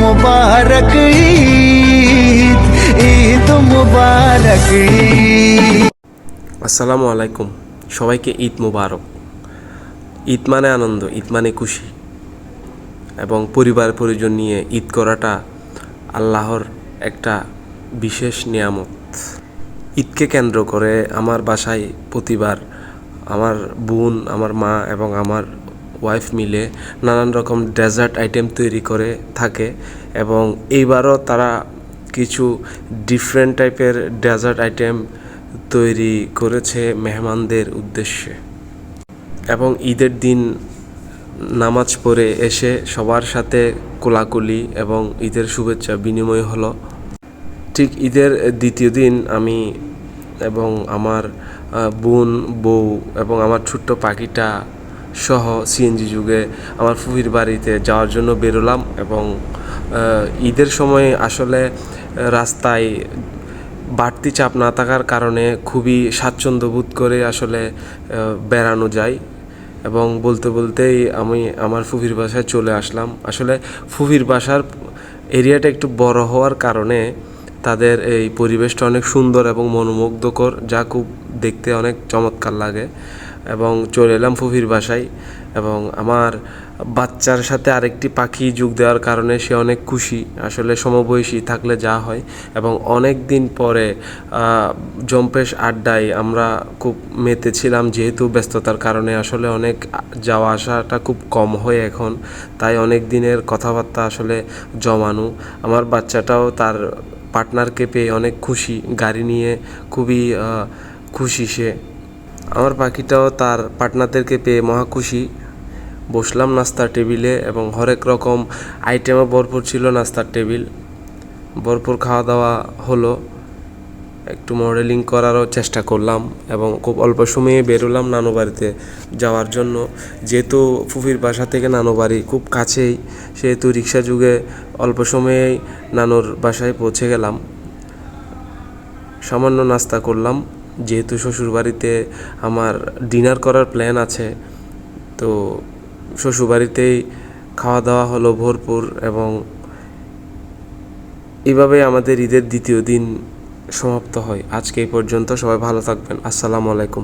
মুবারক ঈদ, ঈদ মুবারক ঈদ। আসসালামু আলাইকুম, সবাইকে ঈদ মুবারক। ঈদ মানে আনন্দ, ঈদ মানে খুশি, এবং পরিবার পরিজন নিয়ে ঈদ করাটা আল্লাহর একটা বিশেষ নিয়ামত। ঈদকে কেন্দ্র করে আমার বাসায় প্রতিবার আমার বোন, আমার মা এবং আমার ওয়াইফ মিলে নানান রকম ডেজার্ট আইটেম তৈরি করে থাকে, এবং এইবারও তারা কিছু ডিফারেন্ট টাইপের ডেজার্ট আইটেম তৈরি করেছে মেহমানদের উদ্দেশ্যে। এবং ঈদের দিন নামাজ পড়ে এসে সবার সাথে কোলাকুলি এবং ঈদের শুভেচ্ছা বিনিময় হলো। ঠিক ঈদের দ্বিতীয় দিন আমি এবং আমার বোন, বউ এবং আমার ছোট্ট পাখিটা সহ সিএনজি যুগে আমার ফুফির বাড়িতে যাওয়ার জন্য বেরোলাম। এবং ঈদের সময় আসলে রাস্তায় বাড়তি চাপ না থাকার কারণে খুবই স্বাচ্ছন্দ্য বোধ করে আসলে বেড়ানো যায়। এবং বলতে বলতেই আমি আমার ফুফির বাসায় চলে আসলাম। আসলে ফুফির বাসার এরিয়াটা একটু বড় হওয়ার কারণে তাদের এই পরিবেশটা অনেক সুন্দর এবং মনোমুগ্ধকর, যা খুব দেখতে অনেক চমৎকার লাগে। এবং চলে এলাম ফুফির বাসায়, এবং আমার বাচ্চার সাথে আরেকটি পাখি যোগ দেওয়ার কারণে সে অনেক খুশি। আসলে সমবয়সী থাকলে যা হয়। এবং অনেক দিন পরে জম্পেশ আড্ডায় আমরা খুব মেতেছিলাম, যেহেতু ব্যস্ততার কারণে আসলে অনেক যাওয়া আসাটা খুব কম হয় এখন, তাই অনেক দিনের কথাবার্তা আসলে জমানো। আমার বাচ্চাটাও তার পার্টনারকে পেয়ে অনেক খুশি, গাড়ি নিয়ে খুবই খুশি সে। আমার পাখিটাও তার পার্টনারদেরকে পেয়ে মহা খুশি। বসলাম নাস্তার টেবিলে, এবং হরেক রকম আইটেমও ভরপুর ছিল নাস্তার টেবিল। ভরপুর খাওয়া দাওয়া হলো, একটু মডেলিং করারও চেষ্টা করলাম, এবং খুব অল্প সময়ে বেরোলাম নানু বাড়িতে যাওয়ার জন্য। যেহেতু ফুফির বাসা থেকে নানু বাড়ি খুব কাছেই, সেহেতু রিক্সা যুগে অল্প সময়েই নানুর বাসায় পৌঁছে গেলাম। সামান্য নাস্তা করলাম, যেহেতু শ্বশুরবাড়িতে আমার ডিনার করার প্ল্যান আছে, তো শ্বশুরবাড়িতেই খাওয়া দাওয়া হলো ভরপুর। এবং এভাবেই আমাদের ঈদের দ্বিতীয় দিন সমাপ্ত হয়। আজকে এই পর্যন্ত, সবাই ভালো থাকবেন। আসসালামু আলাইকুম।